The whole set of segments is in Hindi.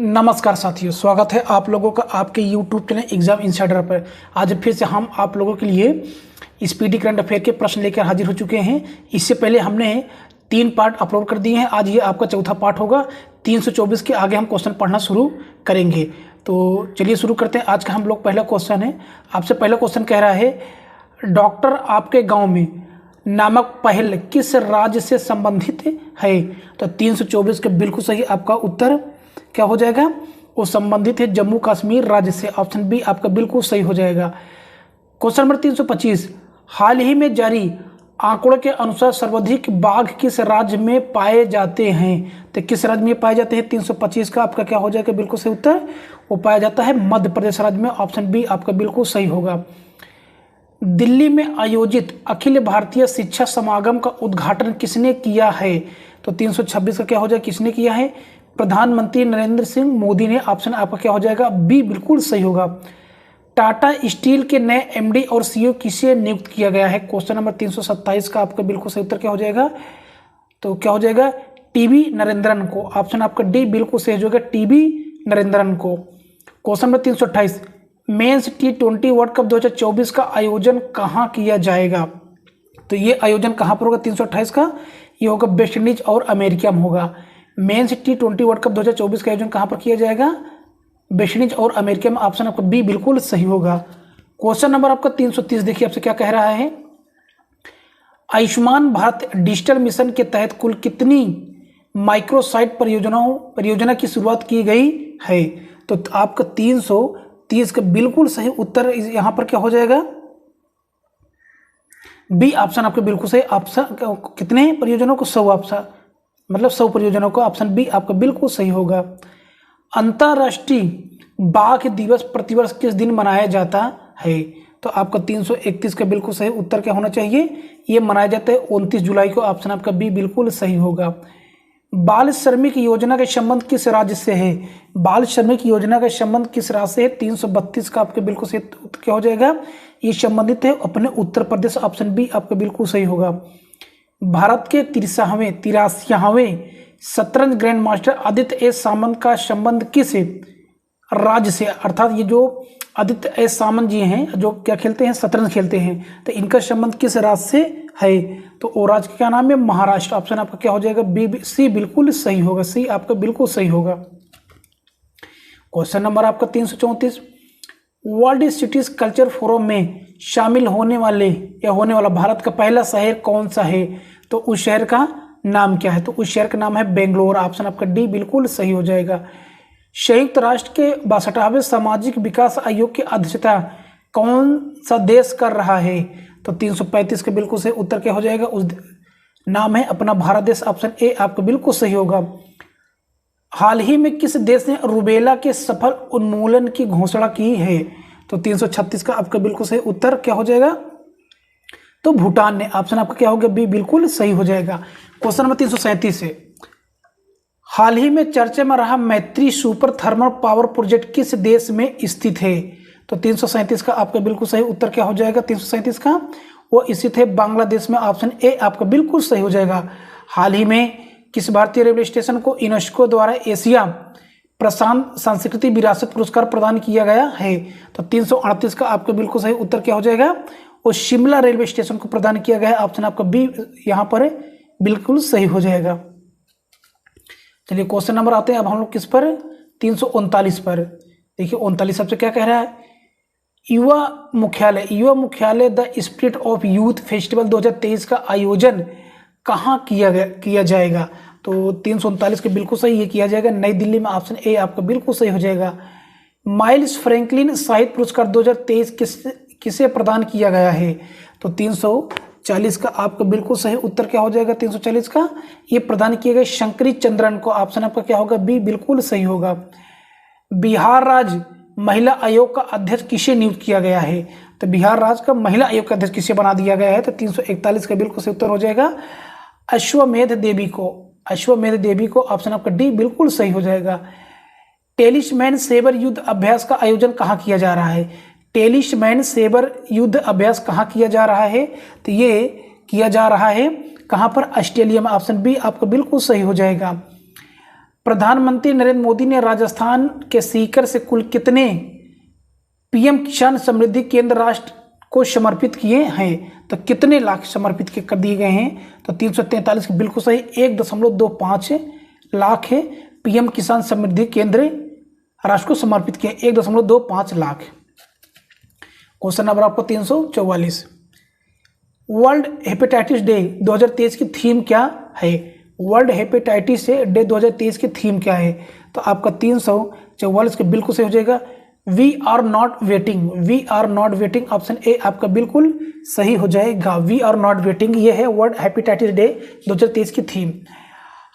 नमस्कार साथियों, स्वागत है आप लोगों का आपके YouTube चैनल एग्जाम इनसाइडर पर। आज फिर से हम आप लोगों के लिए स्पीडी करंट अफेयर के प्रश्न लेकर हाजिर हो चुके हैं। इससे पहले हमने 3 पार्ट अपलोड कर दिए हैं। आज ये आपका चौथा पार्ट होगा। 324 के आगे हम क्वेश्चन पढ़ना शुरू करेंगे। तो चलिए शुरू करते हैं। आज का हम लोग पहला क्वेश्चन है, आपसे पहला क्वेश्चन कह रहा है, डॉक्टर आपके गाँव में नामक पहल किस राज्य से संबंधित है? तो 324 के बिल्कुल सही आपका उत्तर क्या हो जाएगा? वो संबंधित है जम्मू कश्मीर राज्य से। ऑप्शन बी आपका बिल्कुल सही हो जाएगा। क्वेश्चन नंबर 325, हाल ही में जारी आंकड़ों के अनुसार सर्वाधिक बाघ किस राज्य में पाए जाते हैं? तो किस राज्य में पाए जाते हैं? 325 का आपका क्या हो जाएगा? बिल्कुल सही उत्तर वो पाया जाता है मध्य प्रदेश राज्य में। ऑप्शन बी आपका बिल्कुल सही होगा। दिल्ली में आयोजित अखिल भारतीय शिक्षा समागम का उद्घाटन किसने किया है? तो 326 का क्या हो जाएगा? किसने किया है? प्रधानमंत्री नरेंद्र सिंह मोदी ने। ऑप्शन आपका क्या हो जाएगा? बी बिल्कुल सही होगा। टाटा स्टील के नए एमडी और सीईओ किसे नियुक्त किया गया है? क्वेश्चन नंबर 327 का आपका बिल्कुल सही उत्तर क्या हो जाएगा? तो क्या हो जाएगा? टीबी नरेंद्रन को। ऑप्शन आपका डी बिल्कुल सही होगा, टीबी नरेंद्रन को। Question number 328, men's T20 world cup 2024 का आयोजन कहाँ किया जाएगा? तो ये आयोजन कहाँ पर होगा? 328 का ये होगा वेस्ट इंडीज और अमेरिका में होगा। मेंस T20 वर्ल्ड कप 2024 का आयोजन कहाँ पर किया जाएगा? वेस्ट इंडीज और अमेरिका में। ऑप्शन आपका बी बिल्कुल सही होगा। क्वेश्चन नंबर आपका 330 देखिए आपसे क्या कह रहा है, आयुष्मान भारत डिजिटल मिशन के तहत कुल कितनी माइक्रोसाइट परियोजना की शुरुआत की गई है? तो आपका 330 का बिल्कुल सही उत्तर यहां पर क्या हो जाएगा? बी ऑप्शन आपके बिल्कुल सही। ऑप्शन कितने परियोजनाओं को? 100 ऑप्शन मतलब 100 परियोजनाओं को। ऑप्शन बी आपका बिल्कुल सही होगा। अंतर्राष्ट्रीय बाघ दिवस प्रतिवर्ष किस दिन मनाया जाता है? तो आपका 331 का बिल्कुल सही उत्तर क्या होना चाहिए? ये मनाया जाता है 29 जुलाई को। ऑप्शन आपका बी बिल्कुल सही होगा। बाल श्रमिक योजना का संबंध किस राज्य से है? बाल श्रमिक योजना का संबंध किस राज्य से है? 332 का आपके बिल्कुल सही क्या हो जाएगा? ये संबंधित है अपने उत्तर प्रदेश। ऑप्शन बी आपका बिल्कुल सही होगा। भारत के 83वें शतरंज ग्रैंड मास्टर आदित्य एस सामंत का संबंध किस राज्य से? अर्थात ये जो आदित्य एस सामंत जी हैं जो क्या खेलते हैं? शतरंज खेलते हैं। तो इनका संबंध किस राज्य से है? तो वो राज्य का क्या नाम है? महाराष्ट्र। ऑप्शन आपका क्या हो जाएगा? बी सी बिल्कुल सही होगा। सी आपका बिल्कुल सही होगा। क्वेश्चन नंबर आपका 334, वर्ल्ड सिटीज कल्चर फोरम में शामिल होने वाला भारत का पहला शहर कौन सा है? तो उस शहर का नाम क्या है? तो उस शहर का नाम है बेंगलोर। ऑप्शन आपका डी बिल्कुल सही हो जाएगा। संयुक्त राष्ट्र के 62वें सामाजिक विकास आयोग की अध्यक्षता कौन सा देश कर रहा है? तो 335 के बिल्कुल सही उत्तर क्या हो जाएगा? उस नाम है अपना भारत देश। ऑप्शन ए आपका बिल्कुल सही होगा। हाल ही में किस देश ने रूबेला के सफल उन्मूलन की घोषणा की है? तो 336 का आपका बिल्कुल सही उत्तर क्या हो जाएगा? तो भूटान ने। ऑप्शन आपका क्या होगा? बी बिल्कुल सही हो जाएगा। क्वेश्चन नंबर 337 है, हाल ही में चर्चा में रहा मैत्री सुपर थर्मल पावर प्रोजेक्ट किस देश में स्थित है? तो 337 का आपका बिल्कुल सही उत्तर क्या हो जाएगा? 337 का वो स्थित है बांग्लादेश में। ऑप्शन ए आपका बिल्कुल सही हो जाएगा। हाल ही में किस भारतीय रेलवे स्टेशन को यूनेस्को द्वारा एशिया प्रशांत सांस्कृतिक विरासत पुरस्कार प्रदान किया गया है? तो 338 का आपका बिल्कुल सही उत्तर क्या हो जाएगा? वो शिमला रेलवे स्टेशन को प्रदान किया गया है। ऑप्शन आपका बी यहाँ पर है, बिल्कुल सही हो जाएगा। चलिए क्वेश्चन नंबर आते हैं अब हम लोग किस पर? 339 पर। देखिए 39 सबसे क्या कह रहा है, युवा मुख्यालय the spirit of youth festival 2023 का आयोजन कहाँ किया जाएगा? तो 339 के बिल्कुल सही ये किया जाएगा नई दिल्ली में। ऑप्शन ए आपका बिल्कुल सही हो जाएगा। माइल्स फ्रैंकलिन साहित्य पुरस्कार 2023 किसे प्रदान किया गया है? तो 340 का आपका बिल्कुल सही उत्तर क्या हो जाएगा? 340 का ये प्रदान किए गए शंकरी चंद्रन को। ऑप्शन आपका क्या होगा? बी बिल्कुल सही होगा। बिहार राज्य महिला आयोग का अध्यक्ष किसे नियुक्त किया गया है? तो बिहार राज्य का महिला आयोग का अध्यक्ष किसे बना दिया गया है? तो 341 का बिल्कुल सही उत्तर हो जाएगा अश्वमेध देवी को। अश्वमेध देवी को। ऑप्शन आपका डी बिल्कुल सही हो जाएगा। टेलिस्मैन सेबर युद्ध अभ्यास का आयोजन कहाँ किया जा रहा है? टेलिस्मैन सेबर युद्ध अभ्यास कहाँ किया जा रहा है? तो ये किया जा रहा है कहाँ पर? ऑस्ट्रेलिया में। ऑप्शन बी आपका बिल्कुल सही हो जाएगा। प्रधानमंत्री नरेंद्र मोदी ने राजस्थान के सीकर से कुल कितने पीएम किसान समृद्धि केंद्र राष्ट्र को समर्पित किए हैं? तो कितने लाख समर्पित कर दिए गए हैं? तो 343 बिल्कुल सही, 1.25 लाख है पीएम किसान समृद्धि केंद्र राष्ट्र को समर्पित किए, 1.25 लाख। क्वेश्चन नंबर आपको 344, वर्ल्ड हेपेटाइटिस डे 2023 की थीम क्या है? वर्ल्ड हेपेटाइटिस डे 2023 की थीम क्या है? तो आपका 344 के बिल्कुल सही हो जाएगा, we are not waiting. We are not waiting, option A आपका बिल्कुल सही हो जाएगा। वी आर नॉट वेटिंग, ये है वर्ल्ड हेपेटाइटिस डे 2023 की थीम।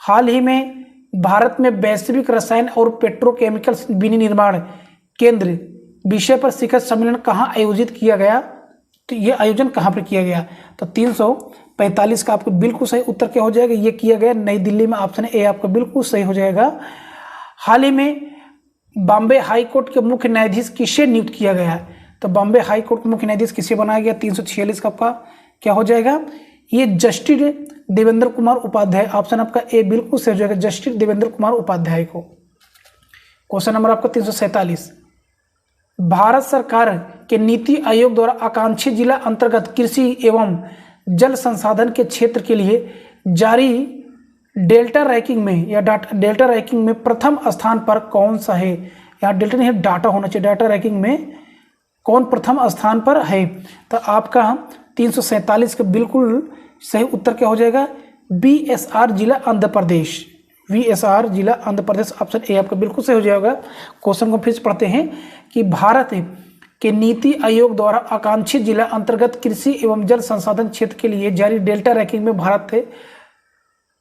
हाल ही में भारत में वैश्विक रसायन और पेट्रोकेमिकल विनिर्माण केंद्र विषय पर शिखर सम्मेलन कहाँ आयोजित किया गया? तो ये आयोजन कहाँ पर किया गया? तो 345 का आपको बिल्कुल सही उत्तर क्या हो जाएगा? ये किया गया नई दिल्ली में, ऑप्शन ए आपका बिल्कुल सही हो जाएगा। हाल ही में बॉम्बे हाई कोर्ट के मुख्य न्यायाधीश किसे नियुक्त किया गया है? तो बॉम्बे हाई कोर्ट के मुख्य न्यायाधीश किसे बनाया गया? 346 का आपका क्या हो जाएगा? ये जस्टिस देवेंद्र कुमार उपाध्याय, ऑप्शन आपका ए बिल्कुल सही हो जाएगा, जस्टिस देवेंद्र कुमार उपाध्याय को। क्वेश्चन नंबर आपका 347, भारत सरकार के नीति आयोग द्वारा आकांक्षी जिला अंतर्गत कृषि एवं जल संसाधन के क्षेत्र के लिए जारी डेल्टा रैंकिंग में या डेल्टा रैंकिंग में प्रथम स्थान पर कौन सा है? यहाँ डेल्टा नहीं है, डाटा होना चाहिए। डाटा रैंकिंग में कौन प्रथम स्थान पर है? तो आपका 347 का बिल्कुल सही उत्तर क्या हो जाएगा? बीएसआर जिला आंध्र प्रदेश। बीएसआर जिला आंध्र प्रदेश, ऑप्शन ए आपका बिल्कुल सही हो जाएगा। क्वेश्चन को फिर से पढ़ते हैं कि भारत के नीति आयोग द्वारा आकांक्षी जिला अंतर्गत कृषि एवं जल संसाधन क्षेत्र के लिए जारी डेल्टा रैंकिंग में भारत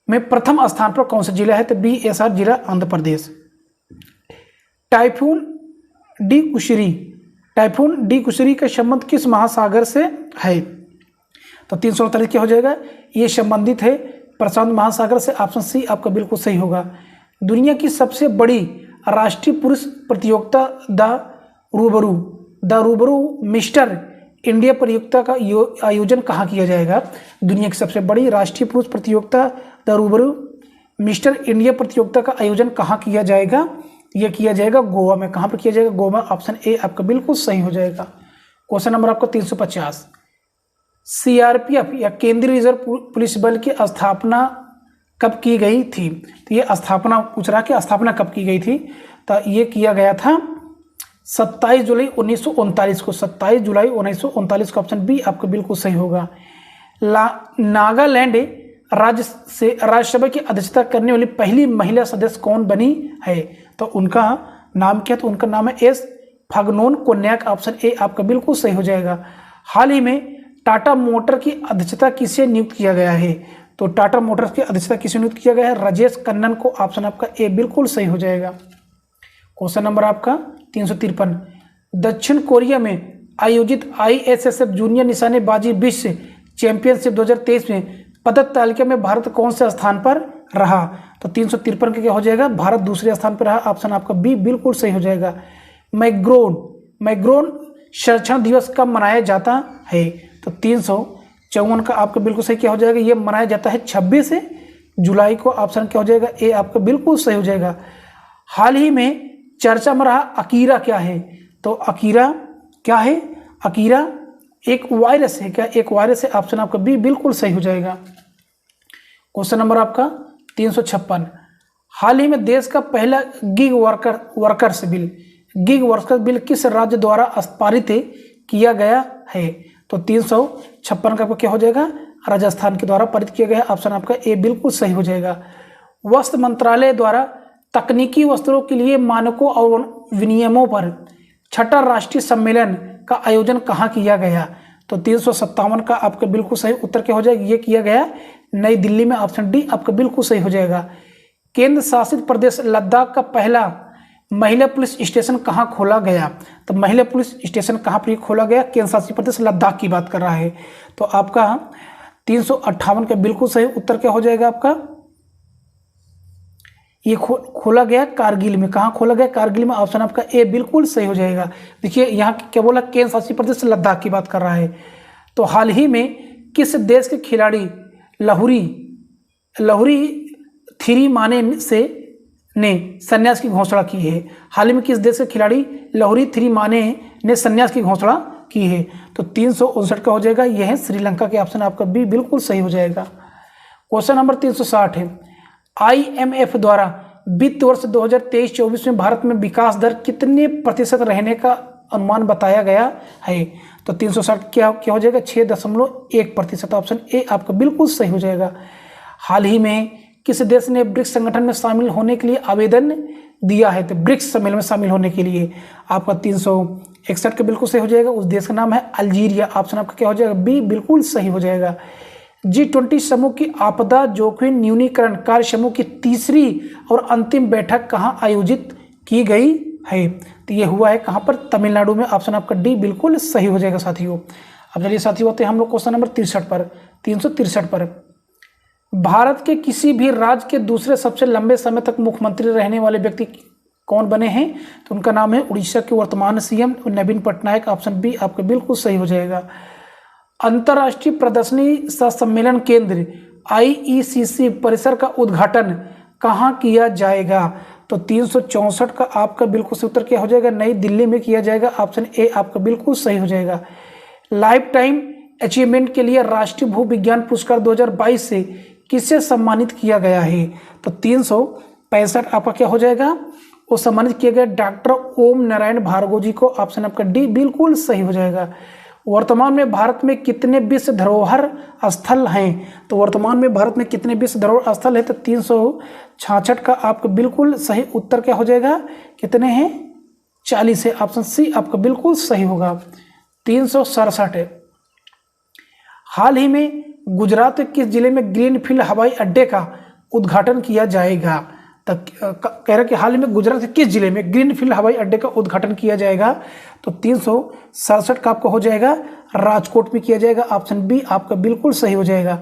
में प्रथम स्थान पर कौन सा जिला है? तो बीएसआर जिला आंध्र प्रदेश। टाइफून डी कुशरी का संबंध किस महासागर से है? तो 348 क्या हो जाएगा? ये संबंधित है प्रशांत महासागर से, ऑप्शन सी आपका बिल्कुल सही होगा। दुनिया की सबसे बड़ी राष्ट्रीय पुरुष प्रतियोगिता द रूबरू मिस्टर इंडिया प्रतियोगिता का आयोजन कहाँ किया जाएगा? दुनिया की सबसे बड़ी राष्ट्रीय पुरुष प्रतियोगिता द रूबरू मिस्टर इंडिया प्रतियोगिता का आयोजन कहाँ किया जाएगा? यह किया जाएगा गोवा में। कहाँ पर किया जाएगा? गोवा, ऑप्शन ए आपका बिल्कुल सही हो जाएगा। क्वेश्चन नंबर आपका 350, सीआरपीएफ या केंद्रीय रिजर्व पुलिस बल की स्थापना कब की गई थी? तो ये स्थापना पूछ रहा कि स्थापना कब की गई थी? तो ये किया गया था 27 जुलाई 1939 को। 27 जुलाई 1939 को, ऑप्शन बी आपका बिल्कुल सही होगा। नागालैंड राज्यसभा की अध्यक्षता करने वाली पहली महिला सदस्य कौन बनी है? तो उनका नाम क्या? तो उनका नाम है एस फागनोन कोन्याक, ऑप्शन ए आपका बिल्कुल सही हो जाएगा। हाल ही में टाटा मोटर की अध्यक्षता किसे नियुक्त किया गया है? तो टाटा मोटर्स की अध्यक्षता किसे नियुक्त किया गया है? राजेश कन्नन को, ऑप्शन आपका ए बिल्कुल सही हो जाएगा। क्वेश्चन नंबर आपका 353, दक्षिण कोरिया में आयोजित आईएसएसएफ जूनियर निशानेबाजी विश्व चैंपियनशिप 2023 में पदक तालिका में भारत कौन से स्थान पर रहा? तो 353 का क्या हो जाएगा? भारत दूसरे स्थान पर रहा, ऑप्शन आपका बी बिल्कुल सही हो जाएगा। मैग्रोन संरक्षण दिवस कब मनाया जाता है? तो 354 का आपका बिल्कुल सही क्या हो जाएगा? ये मनाया जाता है 26 जुलाई को, ऑप्शन क्या हो जाएगा? ए आपका बिल्कुल सही हो जाएगा। हाल ही में चर्चा में रहा अकीरा क्या है? तो अकीरा क्या है? अकीरा एक वायरस है क्या? एक वायरस है, ऑप्शन आपका बी बिल्कुल सही हो जाएगा। क्वेश्चन नंबर आपका 356, हाल ही में देश का पहला गिग वर्कर्स बिल किस राज्य द्वारा पारित किया गया है? तो 356 का क्या हो जाएगा? राजस्थान के द्वारा पारित किया गया, ऑप्शन आपका ए बिल्कुल सही हो जाएगा। वस्त्र मंत्रालय द्वारा तकनीकी वस्त्रों के लिए मानकों और विनियमों पर छठा राष्ट्रीय सम्मेलन का आयोजन कहाँ किया गया? तो 357 का आपका बिल्कुल सही उत्तर क्या हो जाएगा? ये किया गया नई दिल्ली में, ऑप्शन डी आपका बिल्कुल सही हो जाएगा। केंद्र शासित प्रदेश लद्दाख का पहला महिला पुलिस स्टेशन कहाँ खोला गया? तो महिला पुलिस स्टेशन कहाँ पर खोला गया? केंद्र शासित प्रदेश लद्दाख की बात कर रहा है। तो आपका 358 का बिल्कुल सही उत्तर क्या हो जाएगा आपका? ये खोला गया कारगिल में। कहाँ खोला गया? कारगिल में, ऑप्शन आपका ए बिल्कुल सही हो जाएगा। देखिए यहाँ क्या बोला? केंद्र शासित प्रदेश लद्दाख की बात कर रहा है। तो हाल ही में किस देश के खिलाड़ी लहुरी थिरिमाने से ने संन्यास की घोषणा की है? हाल ही में किस देश के खिलाड़ी लाहिरी थिरिमाने ने संन्यास की घोषणा की है? तो 359 का हो जाएगा, यह है श्रीलंका के। ऑप्शन आपका बी बिल्कुल सही हो जाएगा। क्वेश्चन नंबर 360 है, IMF द्वारा वित्त वर्ष 2023-24 में भारत में विकास दर कितने प्रतिशत रहने का अनुमान बताया गया है? तो 360 क्या हो जाएगा, 6.1%। ऑप्शन ए आपका बिल्कुल सही हो जाएगा। हाल ही में किस देश ने ब्रिक्स संगठन में शामिल होने के लिए आवेदन दिया है? तो ब्रिक्स सम्मेलन में शामिल होने के लिए आपका 361 का बिल्कुल सही हो जाएगा। उस देश का नाम है अल्जीरिया। ऑप्शन आपका क्या हो जाएगा, बी बिल्कुल सही हो जाएगा। G20 समूह की आपदा जोखिम न्यूनीकरण कार्य समूह की तीसरी और अंतिम बैठक कहाँ आयोजित की गई है? तो ये हुआ है कहाँ पर, तमिलनाडु में। ऑप्शन आपका डी बिल्कुल सही हो जाएगा साथियों। अब चलिए साथियों होते हैं हम लोग क्वेश्चन नंबर 63 पर। 363 पर, भारत के किसी भी राज्य के दूसरे सबसे लंबे समय तक मुख्यमंत्री रहने वाले व्यक्ति कौन बने हैं? तो उनका नाम है उड़ीसा के वर्तमान CM नवीन पटनायक। ऑप्शन बी आपका बिल्कुल सही हो जाएगा। अंतर्राष्ट्रीय प्रदर्शनी सह सम्मेलन केंद्र IECC परिसर का उद्घाटन कहाँ किया जाएगा? तो 364 का आपका बिल्कुल सही उत्तर क्या हो जाएगा, नई दिल्ली में किया जाएगा। ऑप्शन ए आपका बिल्कुल सही हो जाएगा। लाइफ टाइम अचीवमेंट के लिए राष्ट्रीय भू विज्ञान पुरस्कार 2022 से किसे सम्मानित किया गया है? तो 365 आपका क्या हो जाएगा, वो सम्मानित किया गया डॉक्टर ओम नारायण भार्गव जी को। ऑप्शन आपका डी बिल्कुल सही हो जाएगा। वर्तमान में भारत में कितने विश्व धरोहर स्थल हैं? तो वर्तमान में भारत में कितने विश्व धरोहर स्थल है? तो 366 का आपका बिल्कुल सही उत्तर क्या हो जाएगा, कितने हैं, 40 है। ऑप्शन सी आपका बिल्कुल सही होगा। 367 है, हाल ही में गुजरात के किस जिले में ग्रीनफील्ड हवाई अड्डे का उद्घाटन किया जाएगा? तो कह रहे कि हाल ही में गुजरात के किस जिले में ग्रीनफील्ड हवाई अड्डे का उद्घाटन किया जाएगा? तो 367 का आपका हो जाएगा राजकोट में किया जाएगा। ऑप्शन बी आपका बिल्कुल सही हो जाएगा।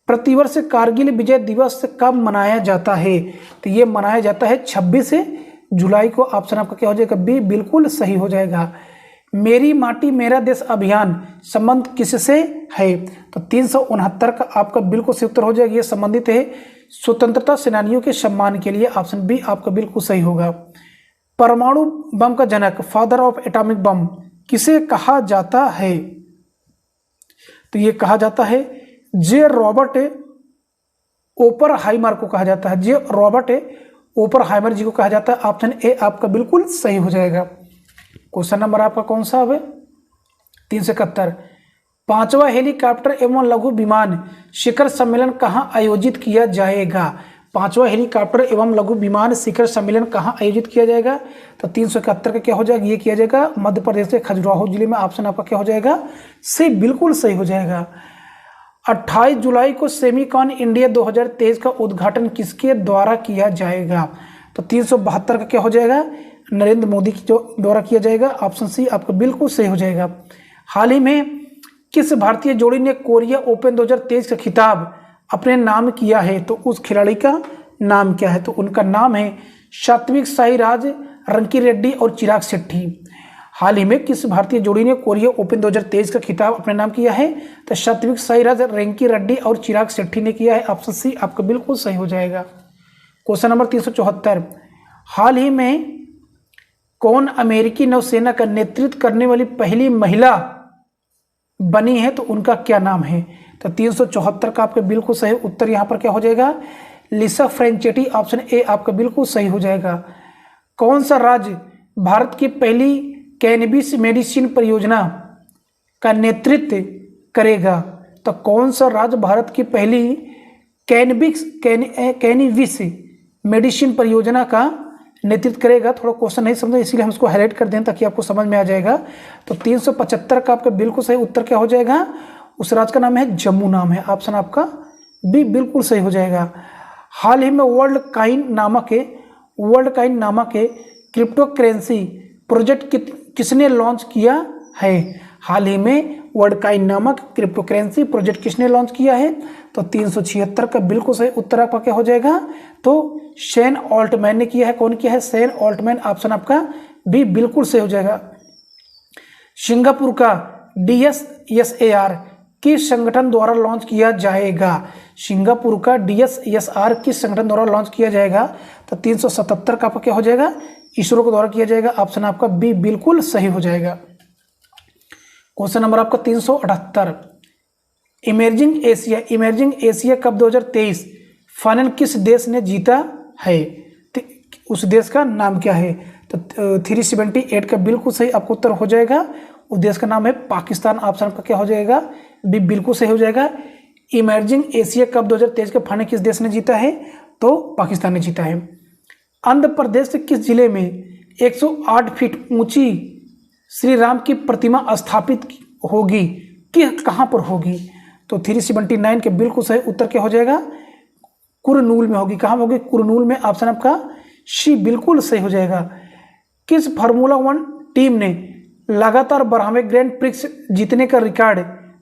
प्रतिवर्ष कारगिल विजय दिवस कब मनाया जाता है? तो ये मनाया जाता है 26 जुलाई को। ऑप्शन आपका क्या हो जाएगा, बी बिल्कुल सही हो जाएगा। मेरी माटी मेरा देश अभियान संबंध किससे है? तो 369 का आपका बिल्कुल सही उत्तर हो जाएगा। ये संबंधित है स्वतंत्रता सेनानियों के सम्मान के लिए। ऑप्शन बी आपका बिल्कुल सही होगा। परमाणु बम का जनक, फादर ऑफ एटॉमिक बम किसे कहा जाता है? तो ये कहा जाता है जे रॉबर्ट ओपनहाइमर को कहा जाता है। जे रॉबर्ट ओपनहाइमर जी को कहा जाता है। ऑप्शन ए आपका बिल्कुल सही हो जाएगा। क्वेश्चन नंबर आपका कौन सा है? 371, पांचवा हेलीकॉप्टर एवं लघु विमान शिखर सम्मेलन कहाँ आयोजित किया जाएगा? पांचवा हेलीकॉप्टर एवं लघु विमान शिखर सम्मेलन कहाँ आयोजित किया जाएगा? तो 371 का क्या हो जाएगा, ये किया जाएगा मध्य प्रदेश के खजुराहो जिले में। ऑप्शन आपका क्या हो जाएगा, सी बिल्कुल सही हो जाएगा। 28 जुलाई को सेमीकॉन इंडिया 2023 का उद्घाटन किसके द्वारा किया जाएगा? तो 372 का क्या हो जाएगा, नरेंद्र मोदी के द्वारा किया जाएगा। ऑप्शन सी आपका बिल्कुल सही हो जाएगा। हाल ही में किस भारतीय जोड़ी ने कोरिया ओपन 2023 का खिताब अपने नाम किया है? तो उस खिलाड़ी का नाम क्या है? तो उनका नाम है सात्विक साईराज रंकी रेड्डी और चिराग शेट्टी। हाल ही में किस भारतीय जोड़ी ने कोरिया ओपन 2023 का खिताब अपने नाम किया है? तो सात्विक साईराज रंकी रेड्डी और चिराग शेट्टी ने किया है। ऑप्शन सी आपका बिल्कुल सही हो जाएगा। क्वेश्चन नंबर 374, हाल ही में कौन अमेरिकी नौसेना का नेतृत्व करने वाली पहली महिला बनी है? तो उनका क्या नाम है? तो 374 का आपका बिल्कुल सही उत्तर यहाँ पर क्या हो जाएगा, लिसा फ्रेंचेटी। ऑप्शन ए आपका बिल्कुल सही हो जाएगा। कौन सा राज्य भारत की पहली कैनबिस मेडिसिन परियोजना का नेतृत्व करेगा? तो कौन सा राज्य भारत की पहली कैनबिस मेडिसिन परियोजना का नेतृत्व करेगा? थोड़ा क्वेश्चन नहीं समझा इसीलिए हम इसको हाईलाइट कर दें ताकि आपको समझ में आ जाएगा। तो 375 का आपका बिल्कुल सही उत्तर क्या हो जाएगा, उस राज्य का नाम है जम्मू नाम है। ऑप्शन आपका बी बिल्कुल सही हो जाएगा। हाल ही में वर्ल्ड काइन नामक क्रिप्टो करेंसी प्रोजेक्ट किसने लॉन्च किया है? हाल ही में वर्ल्ड काइन नामक क्रिप्टो करेंसी प्रोजेक्ट किसने लॉन्च किया है? तो 376 का बिल्कुल सही उत्तर आपका क्या हो जाएगा, तो सैम ऑल्टमैन ने किया है। कौन किया है? Sam Altman. ऑप्शन आपका बी बिल्कुल सही हो जाएगा। सिंगापुर का DSSAR किस संगठन द्वारा लॉन्च किया जाएगा? सिंगापुर का DSSR किस संगठन द्वारा लॉन्च किया जाएगा? तो 377 का आपका क्या हो जाएगा? इसरो के द्वारा किया जाएगा। ऑप्शन आपका बी बिल्कुल सही हो जाएगा। क्वेश्चन नंबर आपका 378, इमर्जिंग एशिया कप 2023 फाइनल किस देश ने जीता है? तो उस देश का नाम क्या है? तो 378 का बिल्कुल सही आपको उत्तर हो जाएगा। उस देश का नाम है पाकिस्तान। ऑप्शन आपका क्या हो जाएगा? बी बिल्कुल सही हो जाएगा। इमर्जिंग एशिया कप 2023 का फाइनल किस देश ने जीता है? तो पाकिस्तान ने जीता है। आंध्र प्रदेश के किस जिले में 108 फीट ऊंची श्री राम की प्रतिमा स्थापित होगी? कहाँ पर होगी? तो 379 के बिल्कुल सही उत्तर क्या हो जाएगा? कुरनूल में होगी। कहाँ होगी? कुरनूल में। ऑप्शन आपका सी बिल्कुल सही हो जाएगा। किस फार्मूला 1 टीम ने लगातार 12वें ग्रैंड प्रिक्स जीतने का रिकॉर्ड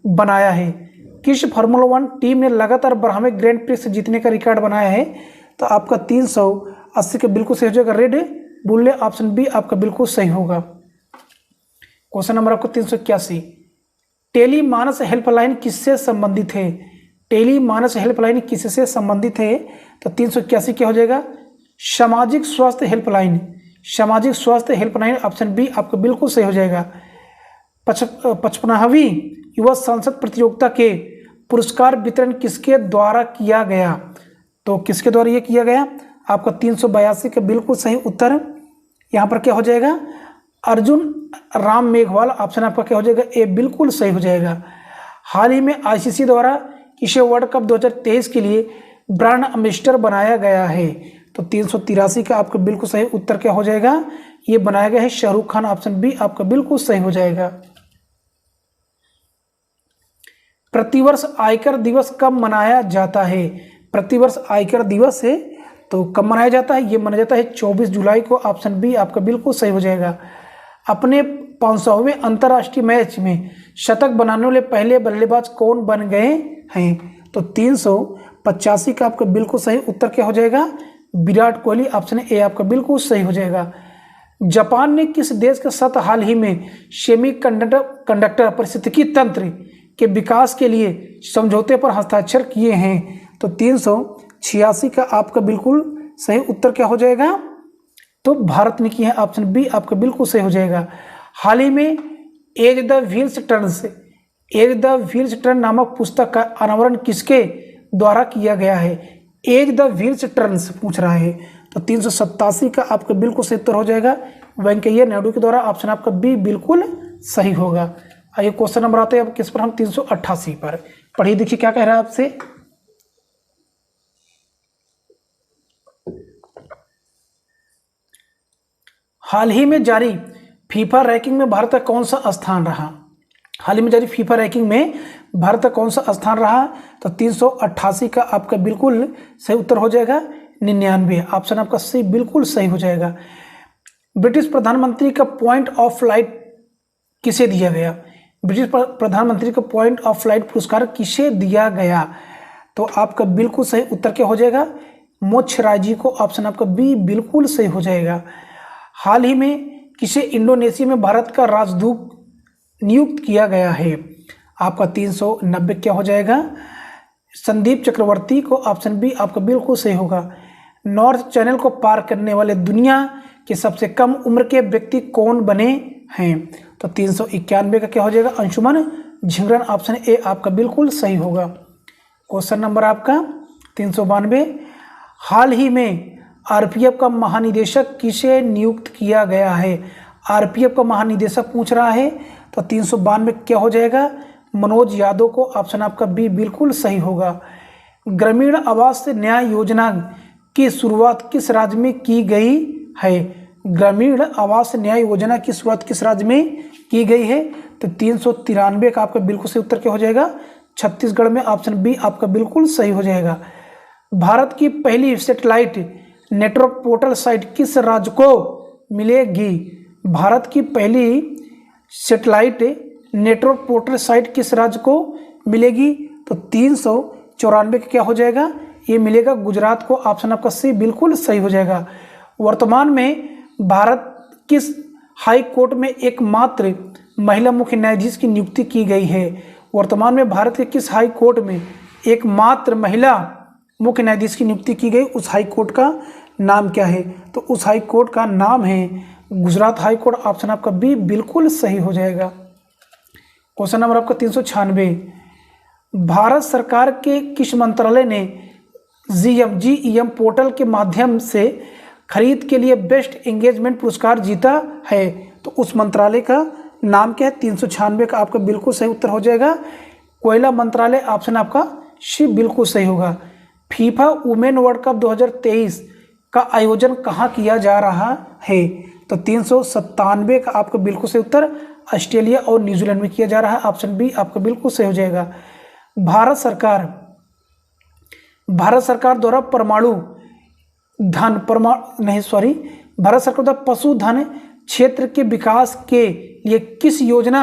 बनाया है? किस फार्मूला 1 टीम ने लगातार 12वें ग्रैंड प्रिक्स जीतने का रिकॉर्ड बनाया है? तो आपका 380 का बिल्कुल सही हो जाएगा। Red bull. ऑप्शन बी आपका बिल्कुल सही होगा। क्वेश्चन नंबर आपको 381, टेलीमानस हेल्पलाइन किससे संबंधित है? टेलीमानस हेल्पलाइन किससे संबंधित है? तो 381 क्या हो जाएगा? सामाजिक स्वास्थ्य हेल्पलाइन। सामाजिक स्वास्थ्य हेल्पलाइन। ऑप्शन बी आपका बिल्कुल सही हो जाएगा। 55वीं युवा संसद प्रतियोगिता के पुरस्कार वितरण किसके द्वारा किया गया? तो किसके द्वारा ये किया गया? आपका 382 का बिल्कुल सही उत्तर यहाँ पर क्या हो जाएगा? अर्जुन राम मेघवाल। ऑप्शन आपका क्या हो जाएगा? ए बिल्कुल सही हो जाएगा। हाल ही में ICC द्वारा किसे वर्ल्ड कप 2023 के लिए ब्रांड एम्बेसडर बनाया गया है? तो 383 का आपका बिल्कुल सही उत्तर क्या हो जाएगा? ये बनाया गया है शाहरुख खान। ऑप्शन बी आपका बिल्कुल सही हो जाएगा। प्रतिवर्ष आयकर दिवस कब मनाया जाता है? प्रतिवर्ष आयकर दिवस है तो कब मनाया जाता है? ये मनाया जाता है 24 जुलाई को। ऑप्शन बी आपका बिल्कुल सही हो जाएगा। अपने 500वें अंतर्राष्ट्रीय मैच में शतक बनाने वाले पहले बल्लेबाज कौन बन गए हैं? तो 385 का आपका बिल्कुल सही उत्तर क्या हो जाएगा? विराट कोहली। ऑप्शन ए आपका बिल्कुल सही हो जाएगा। जापान ने किस देश के साथ हाल ही में सेमीकंडक्टर पारिस्थितिकी तंत्र के विकास के लिए समझौते पर हस्ताक्षर किए हैं? तो 386 का आपका बिल्कुल सही उत्तर क्या हो जाएगा? तो भारत ने किया है। ऑप्शन बी आपका बिल्कुल सही हो जाएगा। हाल ही में एज द व्हील्स टर्न नामक पुस्तक का अनावरण किसके द्वारा किया गया है? एज द व्हील्स टर्न्स पूछ रहा है। तो 387 का आपका बिल्कुल सही उत्तर हो जाएगा वेंकैया नायडू के द्वारा। ऑप्शन आपका बी बिल्कुल सही होगा। आइए क्वेश्चन नंबर आते हैं अब किस पर? हम 388 पर। पढ़िए देखिए क्या कह रहा है आपसे। हाल ही में जारी फीफा रैंकिंग में भारत का कौन सा स्थान रहा? हाल ही में जारी फीफा रैंकिंग में भारत का कौन सा स्थान रहा? तो 388 का आपका बिल्कुल सही उत्तर हो जाएगा 99। ऑप्शन आपका सी बिल्कुल सही हो जाएगा। ब्रिटिश प्रधानमंत्री का पॉइंट ऑफ फ्लाइट किसे दिया गया? ब्रिटिश प्रधानमंत्री का पॉइंट ऑफ फ्लाइट पुरस्कार किसे दिया गया? तो आपका बिल्कुल सही उत्तर क्या हो जाएगा? मोक्षराज जी को। ऑप्शन आपका बी बिल्कुल सही हो जाएगा। हाल ही में किसे इंडोनेशिया में भारत का राजदूत नियुक्त किया गया है? आपका 390 क्या हो जाएगा? संदीप चक्रवर्ती को। ऑप्शन बी आपका बिल्कुल सही होगा। नॉर्थ चैनल को पार करने वाले दुनिया के सबसे कम उम्र के व्यक्ति कौन बने हैं? तो 391 का क्या हो जाएगा? अंशुमन झिंगरन। ऑप्शन ए आपका बिल्कुल सही होगा। क्वेश्चन नंबर आपका 392, हाल ही में आरपीएफ का महानिदेशक किसे नियुक्त किया गया है? आरपीएफ का महानिदेशक पूछ रहा है। तो 392 क्या हो जाएगा? मनोज यादव को। ऑप्शन आपका बी बिल्कुल सही होगा। ग्रामीण आवास न्याय योजना की शुरुआत किस राज्य में की गई है? ग्रामीण आवास न्याय योजना की शुरुआत किस राज्य में की गई है? तो 393 का आपका बिल्कुल सही उत्तर क्या हो जाएगा? छत्तीसगढ़ में। ऑप्शन बी आपका बिल्कुल सही हो जाएगा। भारत की पहली सैटेलाइट नेटवर्क पोर्टल साइट किस राज्य को मिलेगी? भारत की पहली सैटेलाइट नेटवर्क पोर्टल साइट किस राज्य को मिलेगी? तो 394 का क्या हो जाएगा? ये मिलेगा गुजरात को। ऑप्शन आपका सी बिल्कुल सही हो जाएगा। वर्तमान में भारत किस हाई कोर्ट में एकमात्र महिला मुख्य न्यायाधीश की नियुक्ति की गई है? वर्तमान में भारत के किस हाई कोर्ट में एकमात्र महिला मुख्य न्यायाधीश की नियुक्ति की गई, उस हाई कोर्ट का नाम क्या है? तो उस हाई कोर्ट का नाम है गुजरात हाई कोर्ट। ऑप्शन आपका बी बिल्कुल सही हो जाएगा। क्वेश्चन नंबर आपका 396, भारत सरकार के किस मंत्रालय ने GEM पोर्टल के माध्यम से खरीद के लिए बेस्ट एंगेजमेंट पुरस्कार जीता है? तो उस मंत्रालय का नाम क्या है? 396 का आपका बिल्कुल सही उत्तर हो जाएगा कोयला मंत्रालय। ऑप्शन आपका सी बिल्कुल सही होगा। फीफा वुमेन वर्ल्ड कप 2023 का आयोजन कहाँ किया जा रहा है? तो 397 का आपका बिल्कुल सही उत्तर ऑस्ट्रेलिया और न्यूजीलैंड में किया जा रहा है। ऑप्शन बी आपका बिल्कुल सही हो जाएगा। भारत सरकार द्वारा भारत सरकार द्वारा पशुधन क्षेत्र के विकास के लिए किस योजना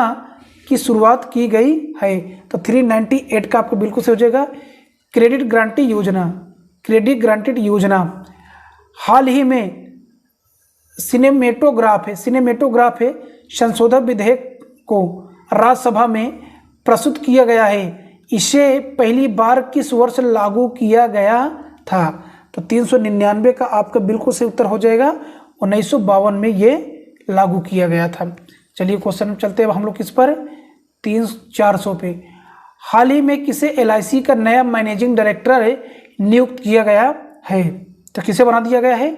की शुरुआत की गई है? तो 398 का आपको बिल्कुल सही हो जाएगा क्रेडिट ग्रांटेड योजना। हाल ही में सिनेमेटोग्राफ है संशोधन विधेयक को राज्यसभा में प्रस्तुत किया गया है। इसे पहली बार किस वर्ष लागू किया गया था? तो 399 का आपका बिल्कुल सही उत्तर हो जाएगा 1952 में ये लागू किया गया था। चलिए क्वेश्चन चलते हैं हम लोग किस पर 400 पे। हाल ही में किसे LIC का नया मैनेजिंग डायरेक्टर नियुक्त किया गया है? तो किसे बना दिया गया है?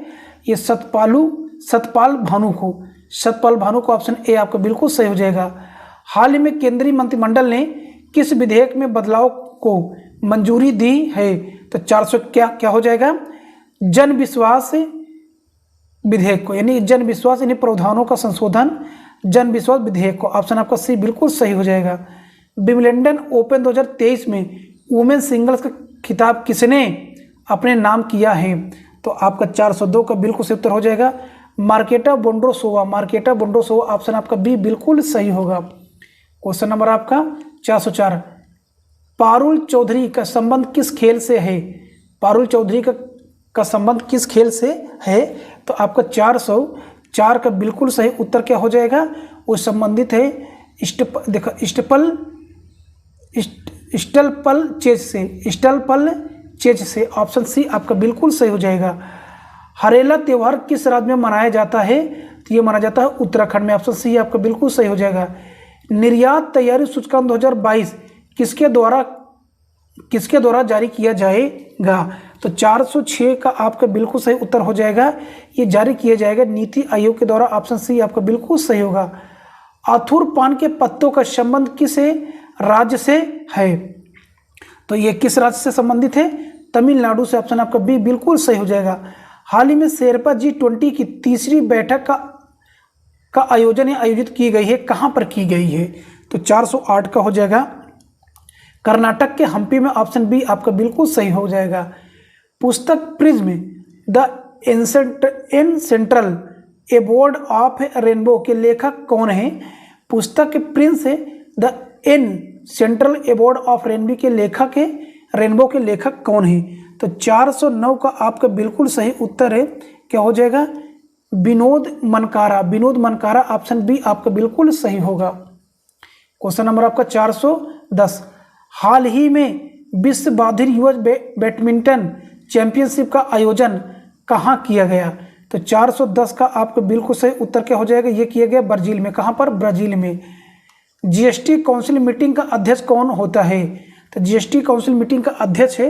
ये सतपाल भानु को। ऑप्शन ए आपका बिल्कुल सही हो जाएगा। हाल ही में केंद्रीय मंत्रिमंडल ने किस विधेयक में बदलाव को मंजूरी दी है? तो 400 क्या हो जाएगा? जन विश्वास विधेयक को, यानी जन विश्वास यानी प्रावधानों का संशोधन जन विश्वास विधेयक को। ऑप्शन आपका सी बिल्कुल सही हो जाएगा। विंबलडन ओपन 2023 में वुमेन सिंगल्स का खिताब किसने अपने नाम किया है? तो आपका 402 का बिल्कुल सही उत्तर हो जाएगा मार्केटा बोंड्रोसोवा। ऑप्शन आपका बी बिल्कुल सही होगा। क्वेश्चन नंबर आपका 404, पारुल चौधरी का संबंध किस खेल से है? का संबंध किस खेल से है? तो आपका 404 का बिल्कुल सही उत्तर क्या हो जाएगा? वो संबंधित है स्टलपल चेज से। ऑप्शन सी आपका बिल्कुल सही हो जाएगा। हरेला त्यौहार किस राज्य में मनाया जाता है? तो ये माना जाता है उत्तराखंड में। ऑप्शन सी आपका बिल्कुल सही हो जाएगा। निर्यात तैयारी सूचकांक 2022 किसके द्वारा जारी किया जाएगा? तो 406 का आपका बिल्कुल सही उत्तर हो जाएगा ये जारी किया जाएगा नीति आयोग के द्वारा। ऑप्शन सी आपका बिल्कुल सही होगा। आथुर पान के पत्तों का संबंध किस राज्य से है? तो ये किस राज्य से संबंधित है? तमिलनाडु से। ऑप्शन आपका बी बिल्कुल सही हो जाएगा। हाल ही में शेरपा G20 की तीसरी बैठक का आयोजित की गई है, कहाँ पर की गई है? तो 408 का हो जाएगा कर्नाटक के हम्पी में। ऑप्शन बी आपका बिल्कुल सही हो जाएगा। पुस्तक prism the central abode of rainbow के लेखक कौन है? पुस्तक Prince the central abode of rainbow के लेखक कौन है? तो 409 का आपका बिल्कुल सही उत्तर है क्या हो जाएगा? विनोद मनकारा। ऑप्शन बी आपका बिल्कुल सही होगा। क्वेश्चन नंबर आपका 410, हाल ही में विश्व बधिर युवा बैडमिंटन चैंपियनशिप का आयोजन कहाँ किया गया? तो 410 का आपका बिल्कुल सही उत्तर क्या हो जाएगा? ये किया गया ब्राजील में। कहाँ पर? ब्राजील में। GST काउंसिल मीटिंग का अध्यक्ष कौन होता है? तो GST काउंसिल मीटिंग का अध्यक्ष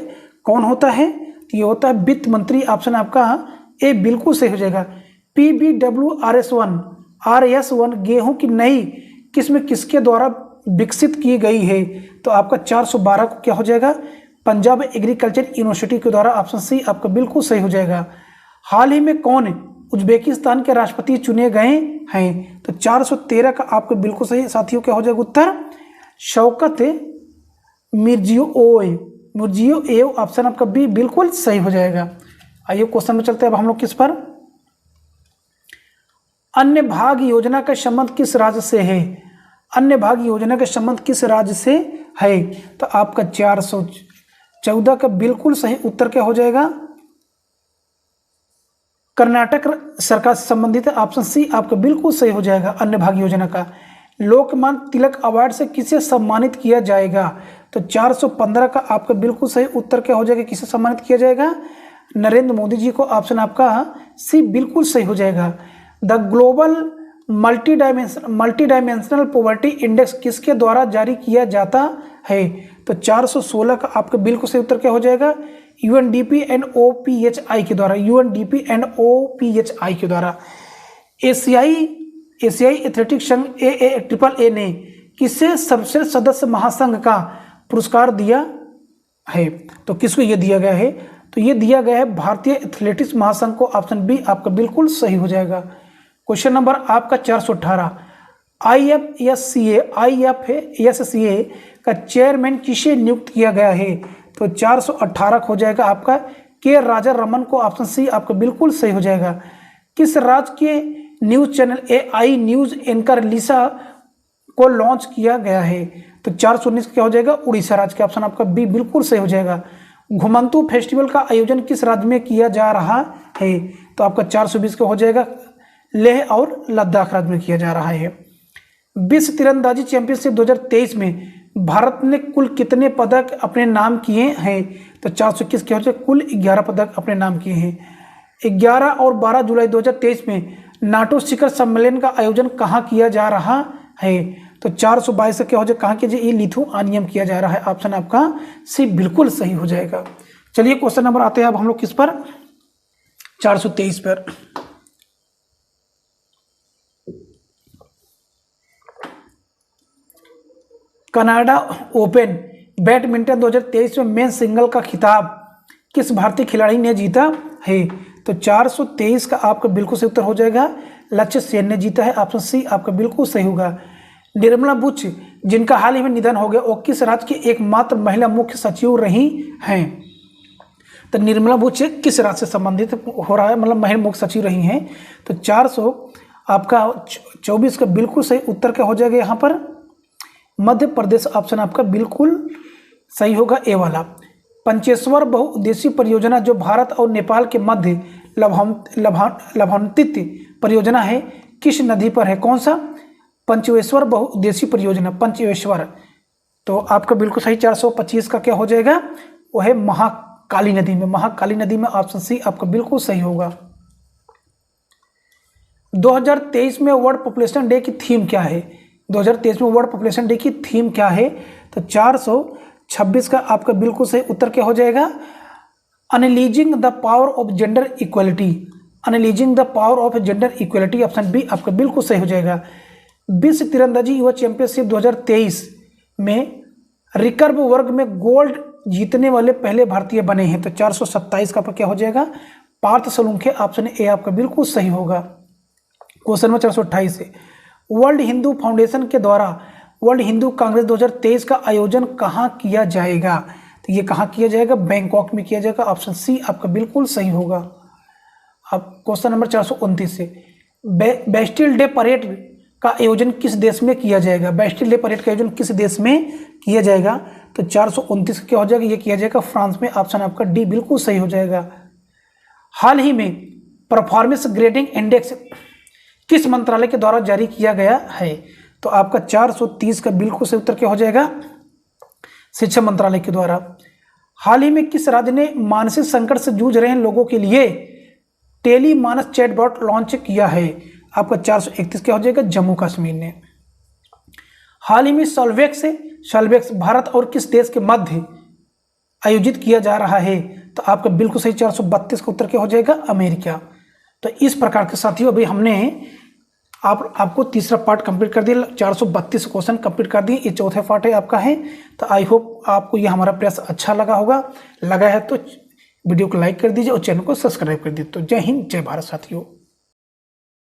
कौन होता है? तो ये होता है वित्त मंत्री। ऑप्शन आपका ए बिल्कुल सही हो जाएगा। PBWRS1 गेहूं की नई किस्म किसके द्वारा विकसित की गई है? तो आपका 412 को क्या हो जाएगा? पंजाब एग्रीकल्चर यूनिवर्सिटी के द्वारा। ऑप्शन सी आपका बिल्कुल सही हो जाएगा। हाल ही में कौन उज्बेकिस्तान के राष्ट्रपति चुने गए हैं? तो 413 का आपका बिल्कुल सही साथियों क्या हो जाएगा उत्तर? Shavkat Mirziyoyev. ऑप्शन आपका बी बिल्कुल सही हो जाएगा। आइए क्वेश्चन में चलते हैं अब हम लोग किस पर? अन्य भाग योजना का संबंध किस राज्य से है? तो आपका 414 का बिल्कुल सही उत्तर क्या हो जाएगा? कर्नाटक सरकार से संबंधित है। ऑप्शन सी आपका बिल्कुल सही हो जाएगा अन्य भाग योजना का। लोकमान्य तिलक अवार्ड से किसे सम्मानित किया जाएगा? तो 415 का आपका बिल्कुल सही उत्तर क्या हो जाएगा, किसे सम्मानित किया जाएगा? नरेंद्र मोदी जी को। ऑप्शन आपका सी बिल्कुल सही हो जाएगा। The global multi dimensional poverty index किसके द्वारा जारी किया जाता है? तो 416 का आपका बिल्कुल सही उत्तर क्या हो जाएगा? यूएनडीपी एंड ओपीएचआई के द्वारा, यूएनडीपी एंड ओपीएचआई के द्वारा। एशियाई एथलेटिक्स संघ AAAA ने किसे सर्वश्रेष्ठ सदस्य महासंघ का पुरस्कार दिया है? तो किसको ये दिया गया है? तो ये दिया गया है भारतीय एथलेटिक्स महासंघ को। ऑप्शन बी आपका बिल्कुल सही हो जाएगा। क्वेश्चन नंबर आपका 418, IFSCA का चेयरमैन किसे नियुक्त किया गया है? तो 418 हो जाएगा आपका के राजा रमन को। ऑप्शन सी आपका बिल्कुल सही हो जाएगा। किस राज्य के news channel AI news anchor Lisa को लॉन्च किया गया है? तो 419 क्या हो जाएगा? उड़ीसा राज्य के। ऑप्शन आपका बी बिल्कुल सही हो जाएगा। घुमंतू फेस्टिवल का आयोजन किस राज्य में किया जा रहा है? तो आपका 420 का हो जाएगा लेह और लद्दाख राज्य में किया जा रहा है। विश्व तीरंदाजी चैंपियनशिप 2023 में भारत ने कुल कितने पदक अपने नाम किए हैं? तो 421 क्या हो जाएगा? कुल 11 पदक अपने नाम किए हैं। 11 और 12 जुलाई 2023 में नाटो शिखर सम्मेलन का आयोजन कहाँ किया जा रहा है? तो 422 क्या हो जाएगा? कहाँ किया जाए? ये लिथुआनियम किया जा रहा है। ऑप्शन आपका सी बिल्कुल सही हो जाएगा। चलिए क्वेश्चन नंबर आते हैं अब हम लोग किस पर? 423 पर। कनाडा ओपन बैडमिंटन 2023 में मेंस सिंगल का खिताब किस भारतीय खिलाड़ी ने जीता है? तो 423 का आपका बिल्कुल सही उत्तर हो जाएगा लक्ष्य सेन ने जीता है। ऑप्शन सी आपका बिल्कुल सही होगा। निर्मला बुच जिनका हाल ही में निधन हो गया वो किस राज्य की एकमात्र महिला मुख्य सचिव रही हैं? तो निर्मला बुच किस राज्य से संबंधित हो रहा है, मतलब महिला मुख्य सचिव रही हैं? तो 400 आपका 24 का बिल्कुल सही उत्तर क्या हो जाएगा यहाँ पर? मध्य प्रदेश। ऑप्शन आपका बिल्कुल सही होगा ए वाला। पंचेश्वर बहुउद्देशीय परियोजना जो भारत और नेपाल के मध्य लाभान्वित परियोजना है किस नदी पर है? कौन सा? पंचेश्वर बहुउद्देशीय परियोजना, पंचेश्वर। तो आपका बिल्कुल सही 425 का क्या हो जाएगा? वो है महाकाली नदी में, महाकाली नदी में। ऑप्शन सी आपका बिल्कुल सही होगा। 2023 में वर्ल्ड पॉपुलेशन डे की थीम क्या है? 2023 में वर्ल्ड पॉपुलेशन डे की थीम क्या है? तो 426 का आपका बिल्कुल सही उत्तर क्या हो जाएगा? Unleashing the power of gender equality, unleashing the power of gender equality. Option B आपका बिल्कुल सही हो जाएगा। विश्व तीरंदाजी युवा चैंपियनशिप 2023 में रिकर्व वर्ग में गोल्ड जीतने वाले पहले भारतीय बने हैं। तो 427 का क्या हो जाएगा? पार्थ सोलंकी। ऑप्शन ए आपका बिल्कुल सही होगा। क्वेश्चन नंबर 428 से वर्ल्ड हिंदू फाउंडेशन के द्वारा वर्ल्ड हिंदू कांग्रेस 2023 का आयोजन कहाँ किया जाएगा? तो ये कहाँ किया जाएगा? बैंकॉक में किया जाएगा। ऑप्शन सी आपका बिल्कुल सही होगा। अब क्वेश्चन नंबर 429 से बेस्टिल डे परेड का आयोजन किस देश में किया जाएगा? बेस्टिल डे परेड का आयोजन किस देश में किया जाएगा? तो 429 क्या हो जाएगा? ये किया जाएगा फ्रांस में। ऑप्शन आपका डी बिल्कुल सही हो जाएगा। हाल ही में परफॉर्मेंस ग्रेडिंग इंडेक्स किस मंत्रालय के द्वारा जारी किया गया है? तो आपका 430 का बिल्कुल सही उत्तर क्या हो जाएगा? शिक्षा मंत्रालय के द्वारा। हाल ही में किस राज्य ने मानसिक संकट से जूझ रहे लोगों के लिए टेली मानस चैटबॉट लॉन्च किया है? आपका 431 क्या हो जाएगा? जम्मू कश्मीर ने। हाल ही में सॉल्वेक्स भारत और किस देश के मध्य आयोजित किया जा रहा है? तो आपका बिल्कुल सही 432 का उत्तर क्या हो जाएगा? अमेरिका। तो इस प्रकार के साथियों अभी हमने आपको तीसरा पार्ट कंप्लीट कर दिया, 432 क्वेश्चन कंप्लीट कर दिए। ये चौथा पार्ट है आपका है। तो आई होप आपको ये हमारा प्रयास अच्छा लगा होगा। लगा है तो वीडियो को लाइक कर दीजिए और चैनल को सब्सक्राइब कर दीजिए। तो जय हिंद, जय भारत साथियों।